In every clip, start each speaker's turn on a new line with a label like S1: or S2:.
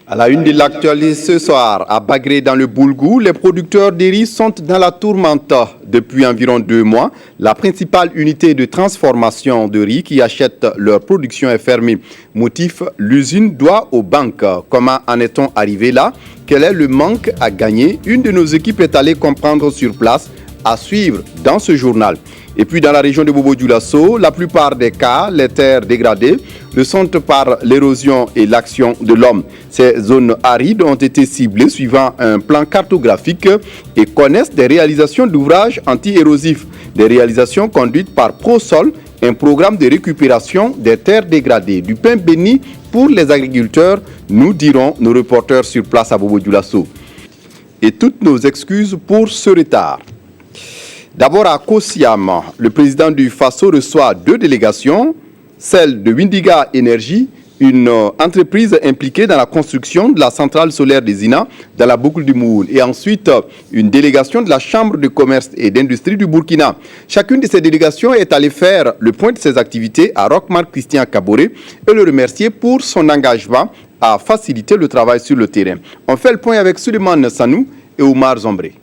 S1: À la une de l'actualité ce soir, à Bagré dans le Boulgou, les producteurs de riz sont dans la tourmente. Depuis environ 2 mois, la principale unité de transformation de riz qui achète leur production est fermée. Motif, l'usine doit aux banques. Comment en est-on arrivé là? Quel est le manque à gagner? Une de nos équipes est allée comprendre sur place, à suivre dans ce journal. Et puis dans la région de Bobo-Dioulasso, la plupart des cas, les terres dégradées, le sont par l'érosion et l'action de l'homme. Ces zones arides ont été ciblées suivant un plan cartographique et connaissent des réalisations d'ouvrages anti-érosifs. Des réalisations conduites par ProSol, un programme de récupération des terres dégradées. Du pain béni pour les agriculteurs, nous dirons nos reporters sur place à Bobo-Dioulasso. Et toutes nos excuses pour ce retard. D'abord à Kosiam, le président du FASO reçoit 2 délégations, celle de Windiga Energy, une entreprise impliquée dans la construction de la centrale solaire des Zina dans la boucle du Moul, et ensuite une délégation de la Chambre de commerce et d'industrie du Burkina. Chacune de ces délégations est allée faire le point de ses activités à Roch-Marc Christian Kaboré et le remercier pour son engagement à faciliter le travail sur le terrain. On fait le point avec Suleiman Sanou et Oumar Zombré.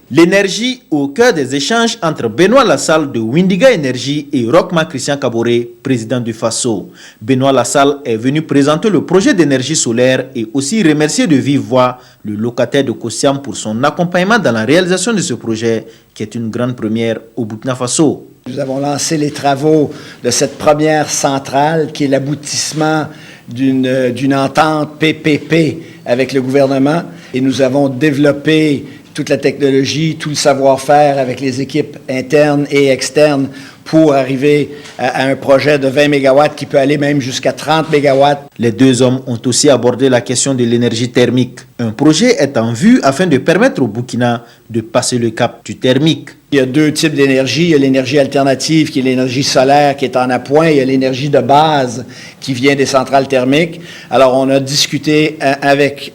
S2: L'énergie au cœur des échanges entre Benoît Lassalle de Windiga Energy et Roch-Marc Christian Kaboré, président du FASO. Benoît Lassalle est venu présenter le projet d'énergie solaire et aussi remercier de vive voix le locataire de Kosiam pour son accompagnement dans la réalisation de ce projet qui est une grande première au Burkina Faso.
S3: Nous avons lancé les travaux de cette première centrale qui est l'aboutissement d'une entente PPP avec le gouvernement et nous avons développé toute la technologie, tout le savoir-faire avec les équipes internes et externes pour arriver à un projet de 20 MW qui peut aller même jusqu'à 30 MW.
S2: Les 2 hommes ont aussi abordé la question de l'énergie thermique. Un projet est en vue afin de permettre au Burkina de passer le cap du thermique.
S3: Il y a 2 types d'énergie. Il y a l'énergie alternative qui est l'énergie solaire qui est en appoint. Il y a l'énergie de base qui vient des centrales thermiques. Alors, on a discuté avec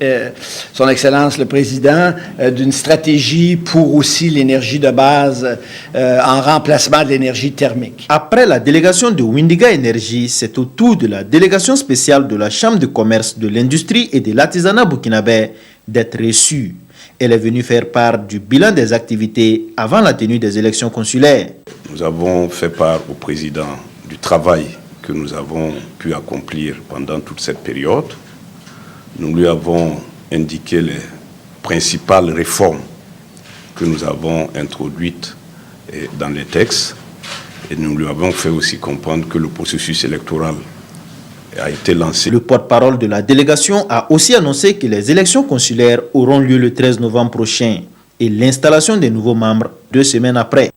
S3: Son Excellence le Président d'une stratégie pour aussi l'énergie de base en remplacement de l'énergie thermique.
S2: Après la délégation de Windiga Energy, c'est au tour de la délégation spéciale de la Chambre de commerce, de l'industrie et de l'artisanat burkinabé d'être reçue. Elle est venue faire part du bilan des activités avant la tenue des élections consulaires.
S4: Nous avons fait part au président du travail que nous avons pu accomplir pendant toute cette période. Nous lui avons indiqué les principales réformes que nous avons introduites dans les textes et nous lui avons fait aussi comprendre que le processus électoral a été lancé.
S2: Le porte-parole de la délégation a aussi annoncé que les élections consulaires auront lieu le 13 novembre prochain et l'installation des nouveaux membres 2 semaines après.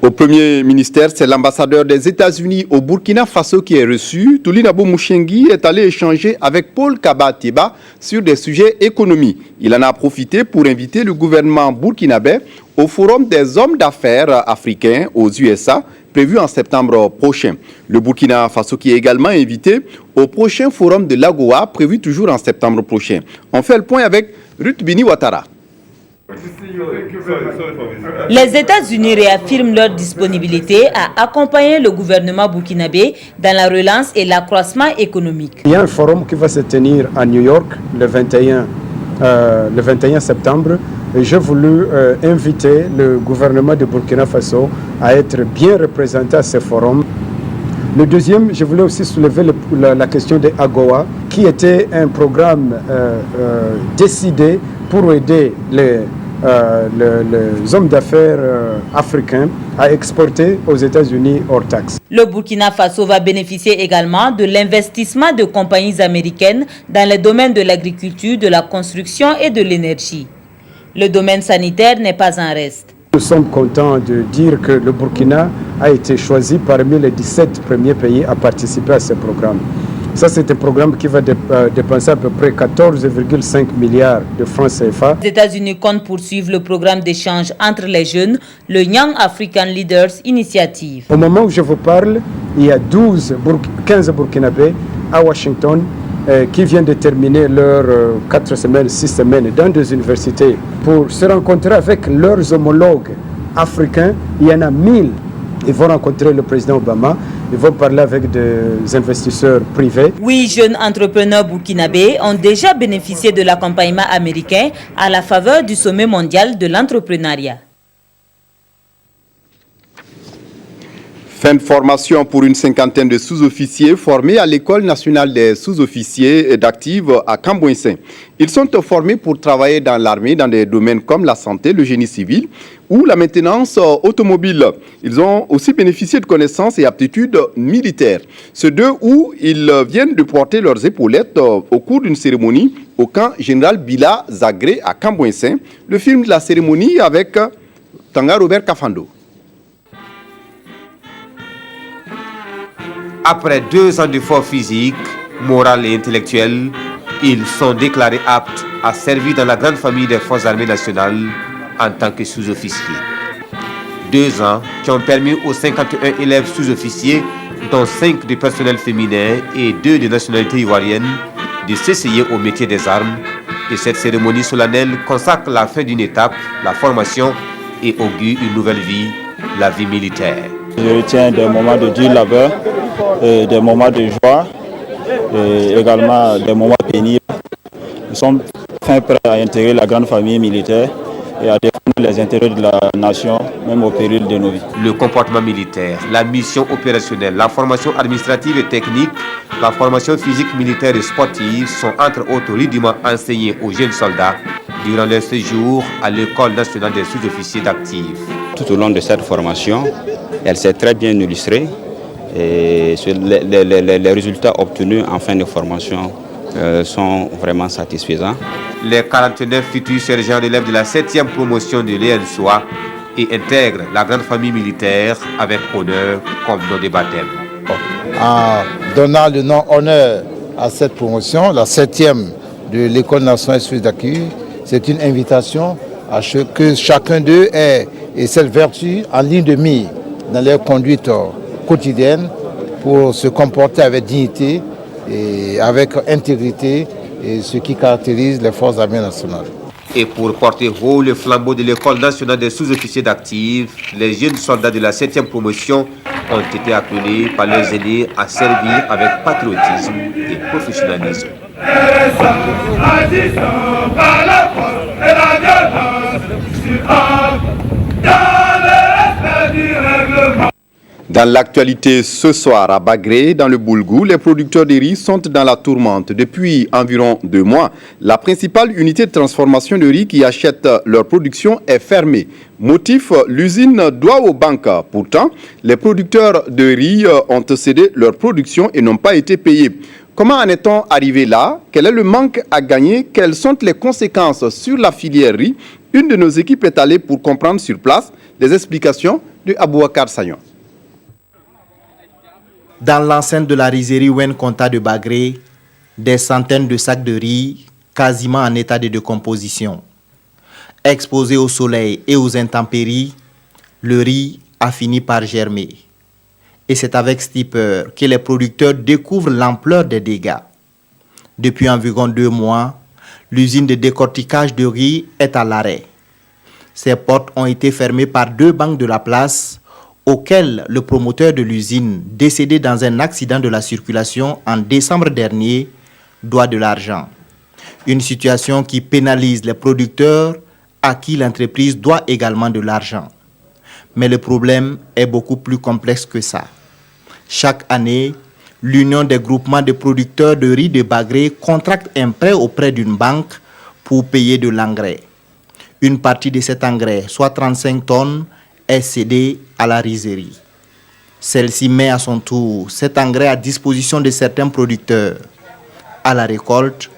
S1: Au premier ministère, c'est l'ambassadeur des États-Unis au Burkina Faso qui est reçu. Toulinabo Mouchengi est allé échanger avec Paul Kaba-Tiba sur des sujets économiques. Il en a profité pour inviter le gouvernement burkinabé au Forum des hommes d'affaires africains aux USA, prévu en septembre prochain. Le Burkina Faso qui est également invité au prochain Forum de l'AGOA, prévu toujours en septembre prochain. On fait le point avec Ruth Bini Ouattara.
S5: Les États-Unis réaffirment leur disponibilité à accompagner le gouvernement burkinabé dans la relance et l'accroissement économique.
S6: Il y a un forum qui va se tenir à New York le 21 septembre. J'ai voulu inviter le gouvernement de Burkina Faso à être bien représenté à ce forum. Le deuxième, je voulais aussi soulever la question de AGOA, qui était un programme décidé pour aider les hommes d'affaires africains à exporter aux États-Unis hors taxe.
S5: Le Burkina Faso va bénéficier également de l'investissement de compagnies américaines dans les domaines de l'agriculture, de la construction et de l'énergie. Le domaine sanitaire n'est pas en reste.
S6: Nous sommes contents de dire que le Burkina a été choisi parmi les 17 premiers pays à participer à ce programme. Ça, c'est un programme qui va dépenser à peu près 14,5 milliards de francs CFA.
S5: Les États-Unis comptent poursuivre le programme d'échange entre les jeunes, le Young African Leaders Initiative.
S6: Au moment où je vous parle, il y a 15 Burkinabés à Washington qui viennent de terminer leurs 4 semaines, 6 semaines dans des universités pour se rencontrer avec leurs homologues africains. Il y en a 1000. Ils vont rencontrer le président Obama, ils vont parler avec des investisseurs privés.
S5: 8 jeunes entrepreneurs burkinabés ont déjà bénéficié de l'accompagnement américain à la faveur du sommet mondial de l'entrepreneuriat.
S1: Fin de formation pour une cinquantaine de sous-officiers formés à l'École nationale des sous-officiers d'active à Cambouissin. Ils sont formés pour travailler dans l'armée dans des domaines comme la santé, le génie civil ou la maintenance automobile. Ils ont aussi bénéficié de connaissances et aptitudes militaires. Ceux d'eux où ils viennent de porter leurs épaulettes au cours d'une cérémonie au camp général Bila Zagré à Cambouissin. Le film de la cérémonie avec Tanga Robert Kafando.
S7: Après 2 ans d'efforts physiques, moraux et intellectuels, ils sont déclarés aptes à servir dans la grande famille des forces armées nationales en tant que sous-officiers. 2 ans qui ont permis aux 51 élèves sous-officiers, dont 5 de personnel féminin et 2 de nationalité ivoirienne, de s'essayer au métier des armes. Et cette cérémonie solennelle consacre la fin d'une étape, la formation, et augure une nouvelle vie, la vie militaire.
S8: Je retiens des moments de dur labeur, des moments de joie, et également des moments pénibles. Nous sommes fin prêts à intégrer la grande famille militaire et à défendre les intérêts de la nation, même au péril de nos vies.
S7: Le comportement militaire, la mission opérationnelle, la formation administrative et technique, la formation physique, militaire et sportive sont entre autres rudiments enseignés aux jeunes soldats durant leur séjour à l'École nationale des sous-officiers d'active.
S9: Tout au long de cette formation, elle s'est très bien illustrée et les résultats obtenus en fin de formation sont vraiment satisfaisants.
S7: Les 49 futurs sergents d'élèves de la 7e promotion de l'ENSOA et intègrent la grande famille militaire avec honneur comme nom de baptême.
S10: En donnant le nom honneur à cette promotion, la 7e de l'École nationale des sous-officiers d'active, c'est une invitation à ce que chacun d'eux ait cette vertu en ligne de mire dans leur conduite quotidienne pour se comporter avec dignité et avec intégrité, et ce qui caractérise les forces armées nationales.
S7: Et pour porter haut le flambeau de l'École nationale des sous-officiers d'active, les jeunes soldats de la 7e promotion ont été appelés par leurs aînés à servir avec patriotisme et professionnalisme.
S1: Dans l'actualité ce soir à Bagré, dans le Boulgou, les producteurs de riz sont dans la tourmente. Depuis environ 2 mois, la principale unité de transformation de riz qui achète leur production est fermée. Motif, l'usine doit aux banques. Pourtant, les producteurs de riz ont cédé leur production et n'ont pas été payés. Comment en est-on arrivé là? Quel est le manque à gagner? Quelles sont les conséquences sur la filière riz? Une de nos équipes est allée pour comprendre sur place des explications de Abouakar Sagnon.
S2: Dans l'enceinte de la rizerie Wen Konta de Bagré, des centaines de sacs de riz, quasiment en état de décomposition. Exposé au soleil et aux intempéries, le riz a fini par germer. Et c'est avec stupeur que les producteurs découvrent l'ampleur des dégâts. Depuis environ 2 mois, l'usine de décortiquage de riz est à l'arrêt. Ses portes ont été fermées par 2 banques de la place, auquel le promoteur de l'usine, décédé dans un accident de la circulation en décembre dernier, doit de l'argent. Une situation qui pénalise les producteurs à qui l'entreprise doit également de l'argent. Mais le problème est beaucoup plus complexe que ça. Chaque année, l'Union des groupements de producteurs de riz de Bagré contracte un prêt auprès d'une banque pour payer de l'engrais. Une partie de cet engrais, soit 35 tonnes, est cédée à la rizerie. Celle-ci met à son tour cet engrais à disposition de certains producteurs. À la récolte,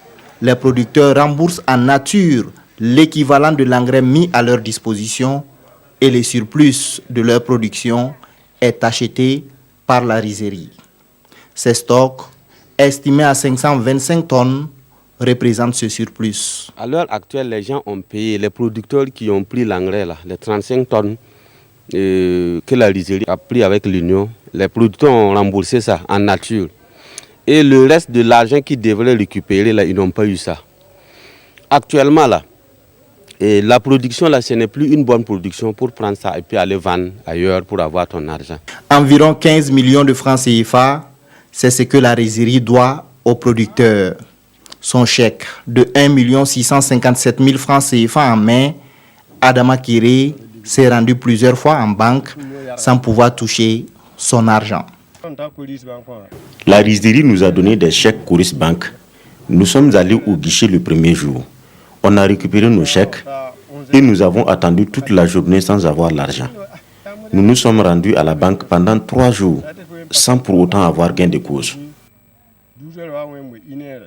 S2: les producteurs remboursent en nature l'équivalent de l'engrais mis à leur disposition et le surplus de leur production est acheté par la rizerie. Ces stocks, estimés à 525 tonnes, représentent ce surplus.
S11: À l'heure actuelle, les gens ont payé, les producteurs qui ont pris l'engrais, les 35 tonnes que la rizerie a pris avec l'Union, les producteurs ont remboursé ça en nature. Et le reste de l'argent qu'ils devraient récupérer, là, ils n'ont pas eu ça. Actuellement, là, et la production, là, ce n'est plus une bonne production pour prendre ça et puis aller vendre ailleurs pour avoir ton argent.
S2: Environ 15 millions de francs CFA, c'est ce que la rizerie doit aux producteurs. Son chèque de 1 657 000 francs CFA en main, Adama Kiré s'est rendu plusieurs fois en banque sans pouvoir toucher son argent.
S12: La rizerie nous a donné des chèques Coris Bank. Nous sommes allés au guichet le premier jour. On a récupéré nos chèques et nous avons attendu toute la journée sans avoir l'argent. Nous nous sommes rendus à la banque pendant 3 jours sans pour autant avoir gain de cause.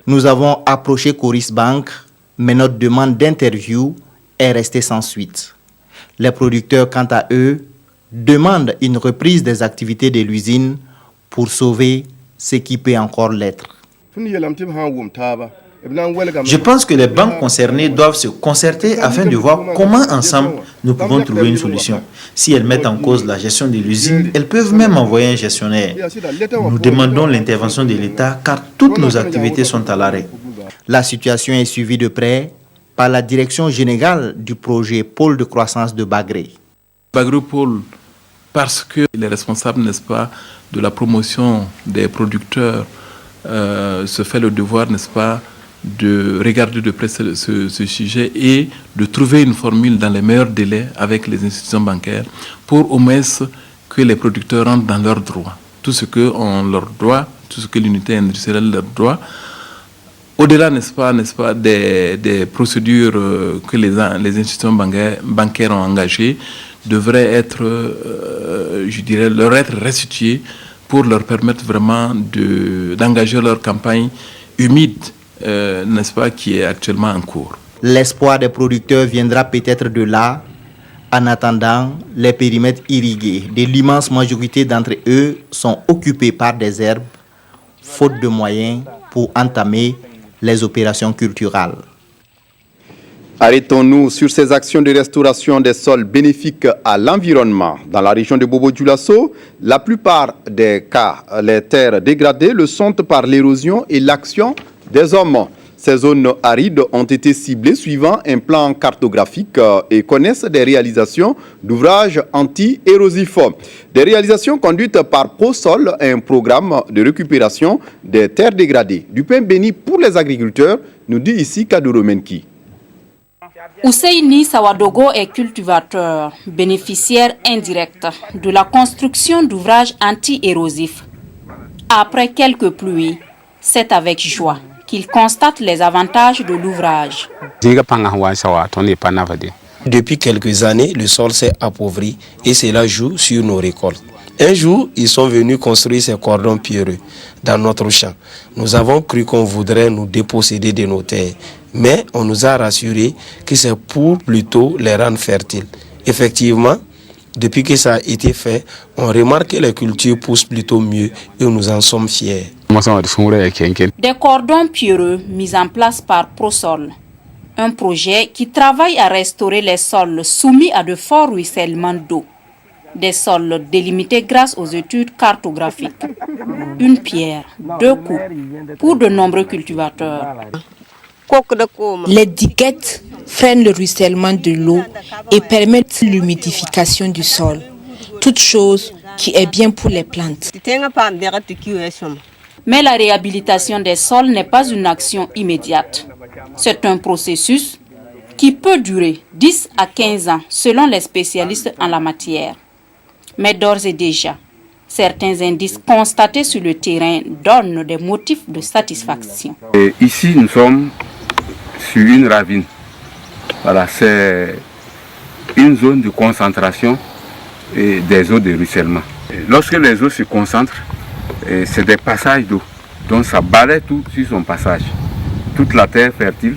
S2: Nous avons approché Coris Bank, mais notre demande d'interview est restée sans suite. Les producteurs, quant à eux, demandent une reprise des activités de l'usine pour sauver ce qui peut encore l'être. Je pense que les banques concernées doivent se concerter afin de voir comment ensemble nous pouvons trouver une solution. Si elles mettent en cause la gestion de l'usine, elles peuvent même envoyer un gestionnaire. Nous demandons l'intervention de l'État car toutes nos activités sont à l'arrêt. La situation est suivie de près par la direction générale du projet Pôle de croissance de Bagré.
S13: Bagré Pôle, parce que les responsables, n'est-ce pas, de la promotion des producteurs se fait le devoir, n'est-ce pas, de regarder de près ce sujet et de trouver une formule dans les meilleurs délais avec les institutions bancaires pour au moins que les producteurs rentrent dans leurs droits. Tout ce qu'on leur doit, tout ce que l'unité industrielle leur doit, au-delà, n'est-ce pas, des procédures que les institutions bancaires ont engagées, devraient être, je dirais, leur être restituées pour leur permettre vraiment d'engager leur campagne humide, n'est-ce pas, qui est actuellement en cours.
S2: L'espoir des producteurs viendra peut-être de là. En attendant, les périmètres irrigués de l'immense majorité d'entre eux sont occupés par des herbes, faute de moyens pour entamer les opérations culturales.
S1: Arrêtons-nous sur ces actions de restauration des sols bénéfiques à l'environnement. Dans la région de Bobo-Dioulasso, la plupart des cas, les terres dégradées le sont par l'érosion et l'action des hommes. Ces zones arides ont été ciblées suivant un plan cartographique et connaissent des réalisations d'ouvrages anti-érosifs. Des réalisations conduites par ProSol, un programme de récupération des terres dégradées. Du pain béni pour les agriculteurs, nous dit ici Kaduro Menki.
S14: Ousseini Sawadogo est cultivateur, bénéficiaire indirect de la construction d'ouvrages anti-érosifs. Après quelques pluies, c'est avec joie qu'il constate les avantages de l'ouvrage.
S15: Depuis quelques années, le sol s'est appauvri et cela joue sur nos récoltes. Un jour, ils sont venus construire ces cordons pierreux dans notre champ. Nous avons cru qu'on voudrait nous déposséder de nos terres, mais on nous a rassuré que c'est pour plutôt les rendre fertiles. Effectivement, depuis que ça a été fait, on remarque que les cultures poussent plutôt mieux et nous en sommes fiers.
S14: Des cordons pierreux mis en place par ProSol, un projet qui travaille à restaurer les sols soumis à de forts ruissellements d'eau. Des sols délimités grâce aux études cartographiques. Une pierre, 2 coups, pour de nombreux cultivateurs.
S16: Les diguettes freinent le ruissellement de l'eau et permettent l'humidification du sol. Toute chose qui est bien pour les plantes.
S14: Mais la réhabilitation des sols n'est pas une action immédiate. C'est un processus qui peut durer 10 à 15 ans selon les spécialistes en la matière. Mais d'ores et déjà, certains indices constatés sur le terrain donnent des motifs de satisfaction.
S17: Et ici, nous sommes sur une ravine. Voilà, c'est une zone de concentration des eaux de ruissellement. Et lorsque les eaux se concentrent, c'est des passages d'eau. Donc ça balaye tout sur son passage. Toute la terre fertile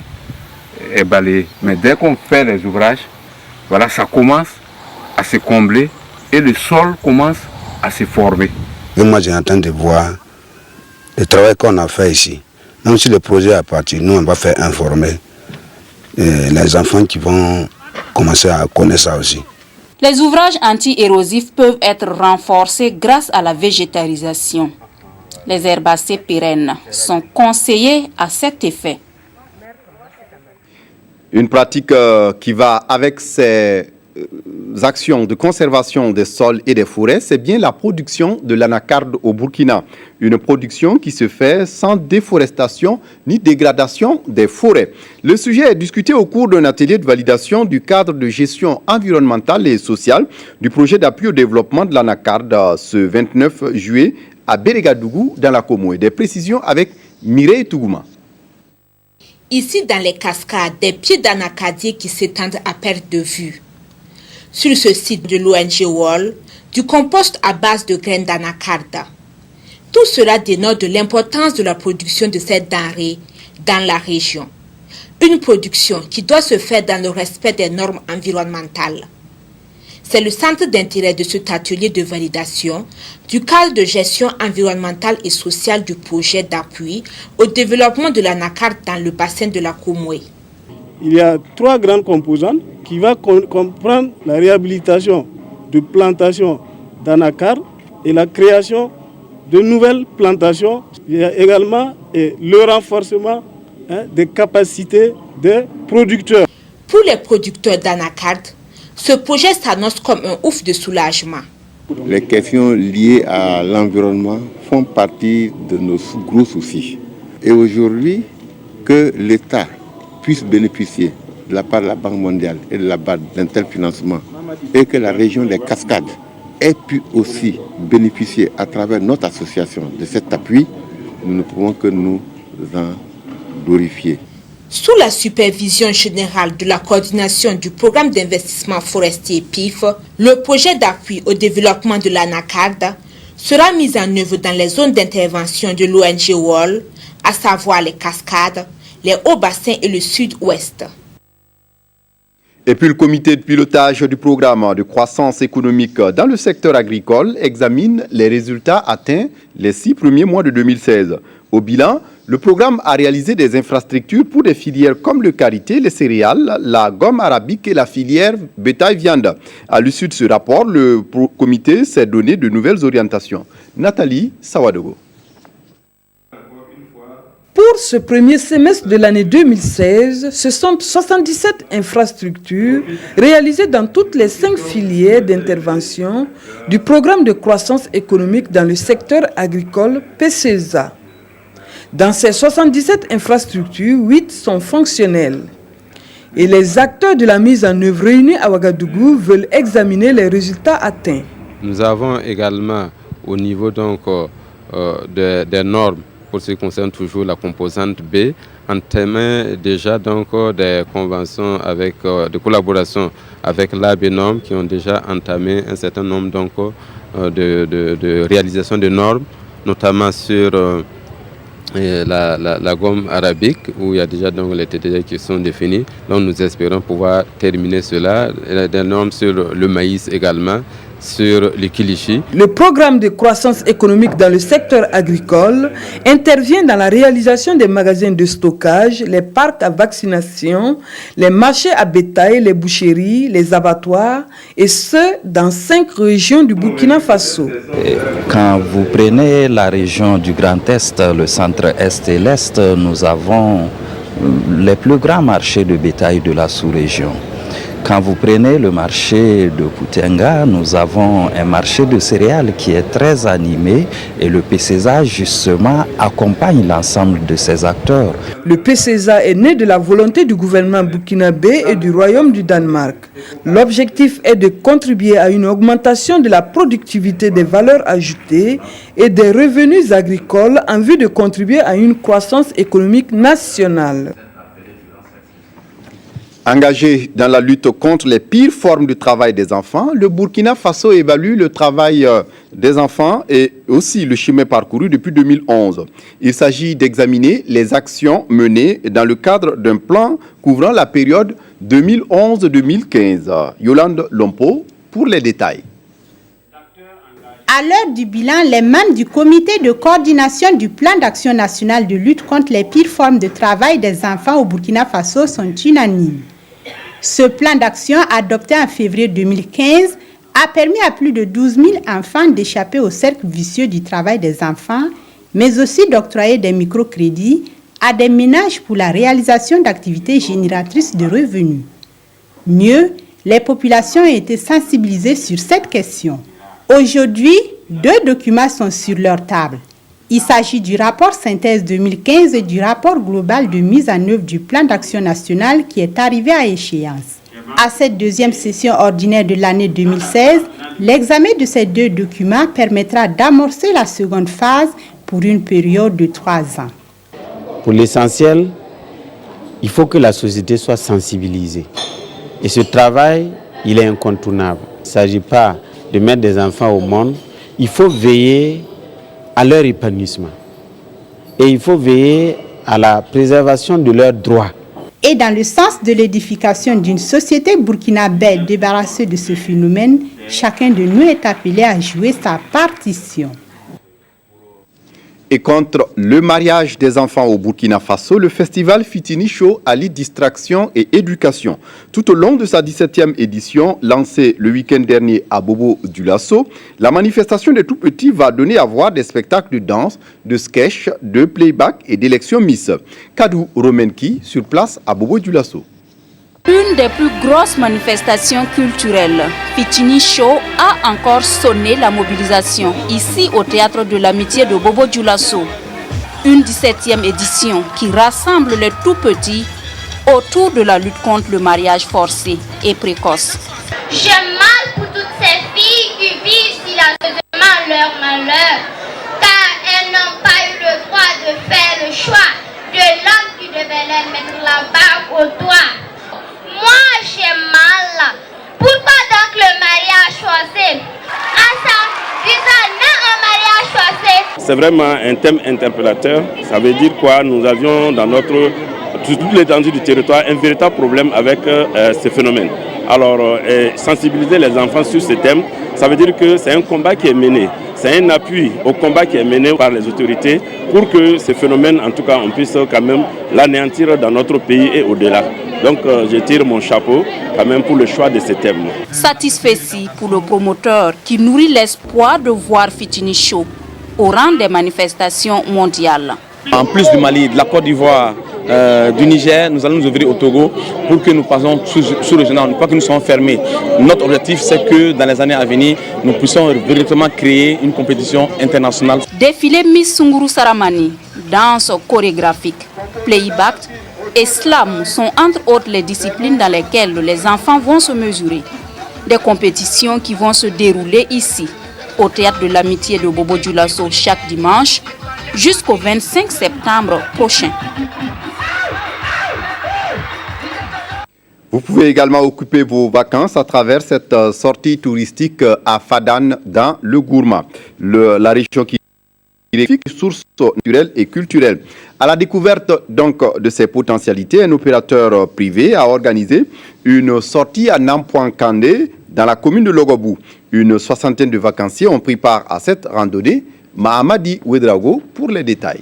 S17: est balayée. Mais dès qu'on fait les ouvrages, voilà, ça commence à se combler et le sol commence à se former.
S18: Et moi, j'ai en train de voir le travail qu'on a fait ici. Même si le projet est parti, nous, on va faire informer les enfants qui vont commencer à connaître ça aussi.
S14: Les ouvrages anti-érosifs peuvent être renforcés grâce à la végétalisation. Les herbacées pérennes sont conseillées à cet effet.
S1: Une pratique qui va avec ces actions de conservation des sols et des forêts, c'est bien la production de l'anacarde au Burkina. Une production qui se fait sans déforestation ni dégradation des forêts. Le sujet est discuté au cours d'un atelier de validation du cadre de gestion environnementale et sociale du projet d'appui au développement de l'anacarde ce 29 juillet à Bérégadougou dans la Comoé. Des précisions avec Mireille Tougouma.
S16: Ici, dans les cascades, des pieds d'anacardier qui s'étendent à perte de vue. Sur ce site de l'ONG WALL, du compost à base de graines d'anacarde. Tout cela dénote de l'importance de la production de cette denrée dans la région. Une production qui doit se faire dans le respect des normes environnementales. C'est le centre d'intérêt de cet atelier de validation du cadre de gestion environnementale et sociale du projet d'appui au développement de l'anacarde dans le bassin de la Comoé.
S19: Il y a 3 grandes composantes qui vont comprendre la réhabilitation de plantations d'anacarde et la création de nouvelles plantations. Il y a également le renforcement des capacités des producteurs.
S16: Pour les producteurs d'anacarde, ce projet s'annonce comme un ouf de soulagement.
S20: Les questions liées à l'environnement font partie de nos gros soucis. Et aujourd'hui, que l'État puisse bénéficier de la part de la Banque mondiale et de la part d'un tel financement et que la région des Cascades ait pu aussi bénéficier à travers notre association de cet appui, nous ne pouvons que nous en glorifier.
S16: Sous la supervision générale de la coordination du programme d'investissement forestier PIF, le projet d'appui au développement de l'anacarde sera mis en œuvre dans les zones d'intervention de l'ONG WALL, à savoir les cascades, les hauts bassins et le sud-ouest.
S1: Et puis le comité de pilotage du programme de croissance économique dans le secteur agricole examine les résultats atteints les 6 premiers mois de 2016. Au bilan, le programme a réalisé des infrastructures pour des filières comme le karité, les céréales, la gomme arabique et la filière bétail-viande. À l'issue de ce rapport, le comité s'est donné de nouvelles orientations. Nathalie Sawadogo.
S21: Pour ce premier semestre de l'année 2016, ce sont 77 infrastructures réalisées dans toutes les 5 filières d'intervention du programme de croissance économique dans le secteur agricole PCESA. Dans ces 77 infrastructures, 8 sont fonctionnelles. Et les acteurs de la mise en œuvre réunis à Ouagadougou veulent examiner les résultats atteints.
S11: Nous avons également au niveau donc, des normes, pour ce qui concerne toujours la composante B, entamé déjà donc des conventions avec, de collaboration avec l'ABNORM qui ont déjà entamé un certain nombre donc, de réalisation de normes, notamment sur la gomme arabique où il y a déjà donc les TTG qui sont définis. Donc nous espérons pouvoir terminer cela, des normes sur le maïs également, sur les kilichis.
S21: Le programme de croissance économique dans le secteur agricole intervient dans la réalisation des magasins de stockage, les parcs à vaccination, les marchés à bétail, les boucheries, les abattoirs, et ce, dans 5 régions du Burkina Faso.
S22: Quand vous prenez la région du Grand Est, le centre-Est et l'Est, nous avons les plus grands marchés de bétail de la sous-région. Quand vous prenez le marché de Poutenga, nous avons un marché de céréales qui est très animé et le PCESA justement accompagne l'ensemble de ces acteurs.
S21: Le PCESA est né de la volonté du gouvernement burkinabé et du Royaume du Danemark. L'objectif est de contribuer à une augmentation de la productivité des valeurs ajoutées et des revenus agricoles en vue de contribuer à une croissance économique nationale.
S1: Engagé dans la lutte contre les pires formes de travail des enfants, le Burkina Faso évalue le travail des enfants et aussi le chemin parcouru depuis 2011. Il s'agit d'examiner les actions menées dans le cadre d'un plan couvrant la période 2011-2015. Yolande Lompo pour les détails.
S16: À l'heure du bilan, les membres du comité de coordination du plan d'action national de lutte contre les pires formes de travail des enfants au Burkina Faso sont unanimes. Ce plan d'action, adopté en février 2015, a permis à plus de 12 000 enfants d'échapper au cercle vicieux du travail des enfants, mais aussi d'octroyer des microcrédits à des ménages pour la réalisation d'activités génératrices de revenus. Mieux, les populations ont été sensibilisées sur cette question. Aujourd'hui, 2 documents sont sur leur table. Il s'agit du rapport synthèse 2015 et du rapport global de mise en œuvre du plan d'action national qui est arrivé à échéance. À cette deuxième session ordinaire de l'année 2016, l'examen de ces 2 documents permettra d'amorcer la seconde phase pour une période de 3 ans.
S3: Pour l'essentiel, il faut que la société soit sensibilisée. Et ce travail, il est incontournable. Il ne s'agit pas de mettre des enfants au monde, il faut veiller à leur épanouissement. Et il faut veiller à la préservation de leurs droits.
S16: Et dans le sens de l'édification d'une société burkinabé débarrassée de ce phénomène, chacun de nous est appelé à jouer sa partition.
S1: Et contre le mariage des enfants au Burkina Faso, le festival Fitini Show allie distraction et éducation. Tout au long de sa 17e édition, lancée le week-end dernier à Bobo-Dioulasso, la manifestation des tout-petits va donner à voir des spectacles de danse, de sketch, de playback et d'élection Miss. Kadou Romenki, sur place à Bobo-Dioulasso.
S14: Une des plus grosses manifestations culturelles, Fitini Show, a encore sonné la mobilisation ici au Théâtre de l'Amitié de Bobo-Dioulasso. Une 17e édition qui rassemble les tout-petits autour de la lutte contre le mariage forcé et précoce.
S4: J'ai mal pour toutes ces filles qui vivent silencieusement leur malheur, car elles n'ont pas eu le droit de faire le choix de l'homme qui devait leur mettre la bague au doigt. Moi j'ai mal. Pourquoi donc le mariage forcé? Un mariage forcé.
S23: C'est vraiment un thème interpellateur. Ça veut dire quoi? Nous avions dans toute l'étendue du territoire un véritable problème avec ce phénomène. Alors sensibiliser les enfants sur ce thème, ça veut dire que c'est un combat qui est mené. C'est un appui au combat qui est mené par les autorités pour que ce phénomène, en tout cas, on puisse quand même l'anéantir dans notre pays et au-delà. Donc je tire mon chapeau quand même pour le choix de ce thème.
S14: Satisfait pour le promoteur qui nourrit l'espoir de voir Fitini Show au rang des manifestations mondiales.
S24: En plus du Mali, de la Côte d'Ivoire, du Niger, nous allons nous ouvrir au Togo pour que nous passions sous-régional, pas que nous soyons fermés. Notre objectif, c'est que dans les années à venir, nous puissions véritablement créer une compétition internationale.
S14: Défilé Miss Sunguru Saramani, danse chorégraphique, playback et slam sont entre autres les disciplines dans lesquelles les enfants vont se mesurer. Des compétitions qui vont se dérouler ici, au Théâtre de l'Amitié de Bobo-Dioulasso chaque dimanche, jusqu'au 25 septembre prochain.
S1: Vous pouvez également occuper vos vacances à travers cette sortie touristique à Fadane dans le Gourma, la région qui est une source naturelle et culturelle. À la découverte donc de ces potentialités, un opérateur privé a organisé une sortie à Nampoinkandé dans la commune de Logobou. Une soixantaine de vacanciers ont pris part à cette randonnée. Mahamadi Ouedraogo pour les détails.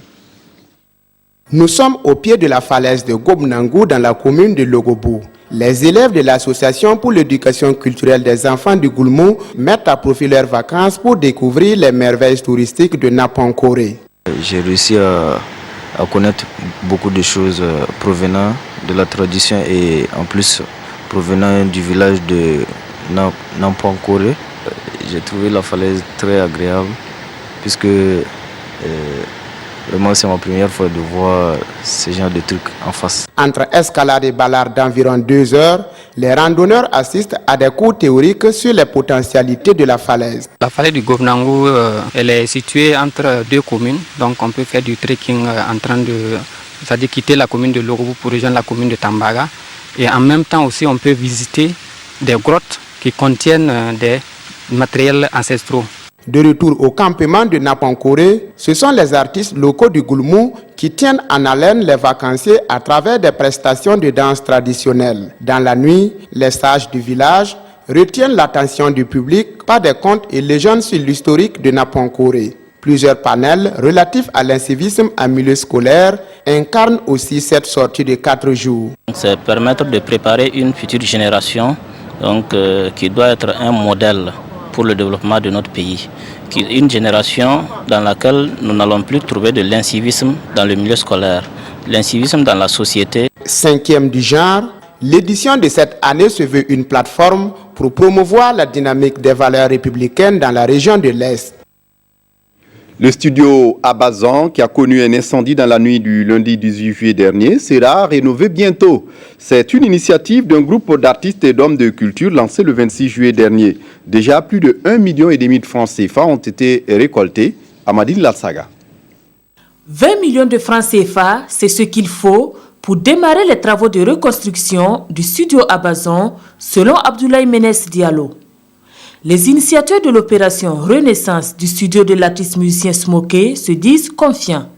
S25: Nous sommes au pied de la falaise de Gobnangou dans la commune de Logobou. Les élèves de l'Association pour l'éducation culturelle des enfants du Goulmou mettent à profit leurs vacances pour découvrir les merveilles touristiques de Napankoré.
S26: J'ai réussi à connaître beaucoup de choses provenant de la tradition et en plus provenant du village de Napankoré. J'ai trouvé la falaise très agréable puisque vraiment c'est ma première fois de voir ce genre de trucs en face.
S25: Entre escalade et balade d'environ 2 heures, les randonneurs assistent à des cours théoriques sur les potentialités de la falaise.
S27: La falaise du Gobnangou, elle est située entre 2 communes, donc on peut faire du trekking c'est-à-dire quitter la commune de Logobou pour rejoindre la commune de Tambaga. Et en même temps aussi on peut visiter des grottes qui contiennent des matériels ancestraux.
S25: De retour au campement de Napankoré, ce sont les artistes locaux du Goulmou qui tiennent en haleine les vacanciers à travers des prestations de danse traditionnelles. Dans la nuit, les sages du village retiennent l'attention du public par des contes et légendes sur l'historique de Naponkore. Plusieurs panels relatifs à l'incivisme en milieu scolaire incarnent aussi cette sortie de 4 jours.
S5: C'est permettre de préparer une future génération qui doit être un modèle pour le développement de notre pays. Une génération dans laquelle nous n'allons plus trouver de l'incivisme dans le milieu scolaire, l'incivisme dans la société.
S25: 5e du genre, l'édition de cette année se veut une plateforme pour promouvoir la dynamique des valeurs républicaines dans la région de l'Est.
S1: Le studio Abazan, qui a connu un incendie dans la nuit du lundi 18 juillet dernier, sera rénové bientôt. C'est une initiative d'un groupe d'artistes et d'hommes de culture lancée le 26 juillet dernier. Déjà, plus de 1,5 million de francs CFA ont été récoltés. Amadine Lalsaga.
S6: 20 millions de francs CFA, c'est ce qu'il faut pour démarrer les travaux de reconstruction du studio Abazan, selon Abdoulaye Ménès Diallo. Les initiateurs de l'opération Renaissance du studio de l'artiste musicien Smoké se disent confiants.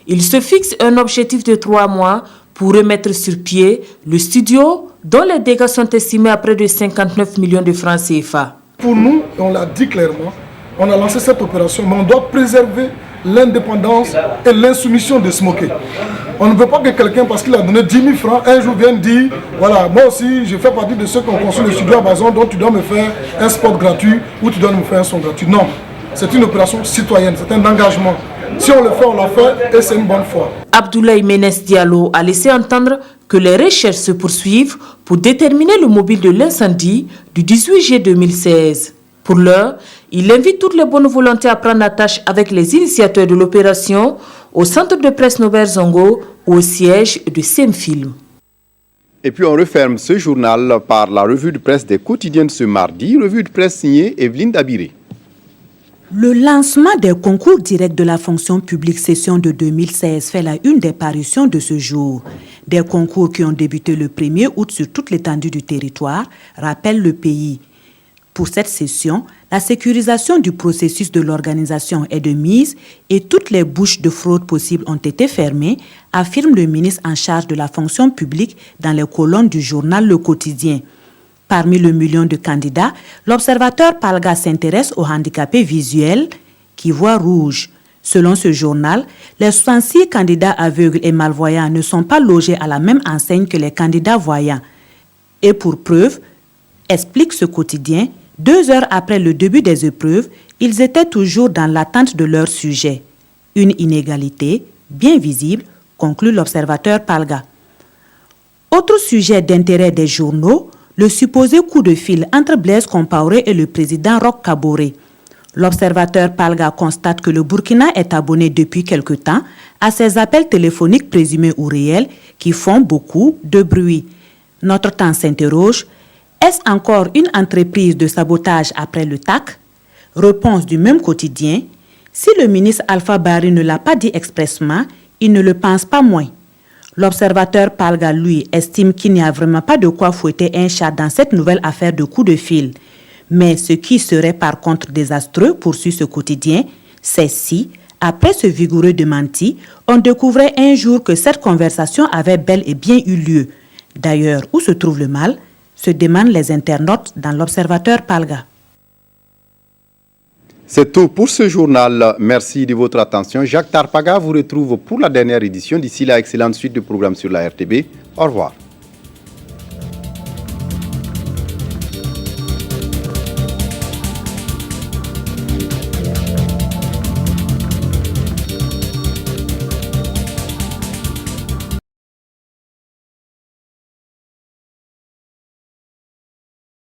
S6: Ils se fixent un objectif de 3 mois pour remettre sur pied le studio dont les dégâts sont estimés à près de 59 millions de francs CFA.
S7: Pour nous, on l'a dit clairement, on a lancé cette opération, mais on doit préserver l'indépendance et l'insoumission de Smoké. On ne veut pas que quelqu'un, parce qu'il a donné 10 000 francs, un jour vienne dire, voilà, moi aussi, je fais partie de ceux qui ont construit le studio Amazon, donc tu dois me faire un spot gratuit ou tu dois me faire un son gratuit. Non, c'est une opération citoyenne, c'est un engagement. Si on le fait, on l'a fait et c'est une bonne foi.
S6: Abdoulaye Ménès Diallo a laissé entendre que les recherches se poursuivent pour déterminer le mobile de l'incendie du 18 juillet 2016. Pour l'heure, il invite toutes les bonnes volontés à prendre la tâche avec les initiateurs de l'opération au centre de presse Norbert Zongo ou au siège de Semfilm.
S1: Et puis on referme ce journal par la revue de presse des quotidiens de ce mardi, revue de presse signée Evelyne Dabiré.
S8: Le lancement des concours directs de la fonction publique session de 2016 fait la une des parutions de ce jour. Des concours qui ont débuté le 1er août sur toute l'étendue du territoire, rappelle le pays. Pour cette session, la sécurisation du processus de l'organisation est de mise et toutes les bouches de fraude possibles ont été fermées, affirme le ministre en charge de la fonction publique dans les colonnes du journal Le Quotidien. Parmi le million de candidats, l'observateur Palga s'intéresse aux handicapés visuels qui voient rouge. Selon ce journal, les 66 candidats aveugles et malvoyants ne sont pas logés à la même enseigne que les candidats voyants. Et pour preuve, explique ce quotidien, 2 heures après le début des épreuves, ils étaient toujours dans l'attente de leur sujet. Une inégalité bien visible, conclut l'observateur Palga. Autre sujet d'intérêt des journaux, le supposé coup de fil entre Blaise Compaoré et le président Roch Kaboré. L'observateur Palga constate que le Burkina est abonné depuis quelque temps à ces appels téléphoniques présumés ou réels qui font beaucoup de bruit. Notre temps s'interroge, est-ce encore une entreprise de sabotage après le TAC? Réponse du même quotidien, si le ministre Alpha Barry ne l'a pas dit expressement, il ne le pense pas moins. L'observateur Palga, lui, estime qu'il n'y a vraiment pas de quoi fouetter un chat dans cette nouvelle affaire de coup de fil. Mais ce qui serait par contre désastreux, poursuit ce quotidien, c'est si, après ce vigoureux démenti, on découvrait un jour que cette conversation avait bel et bien eu lieu. D'ailleurs, où se trouve le mal, se demandent les internautes dans l'observateur Palga.
S1: C'est tout pour ce journal. Merci de votre attention. Jacques Tarpaga vous retrouve pour la dernière édition. D'ici là, excellente suite de programmes sur la RTB. Au revoir.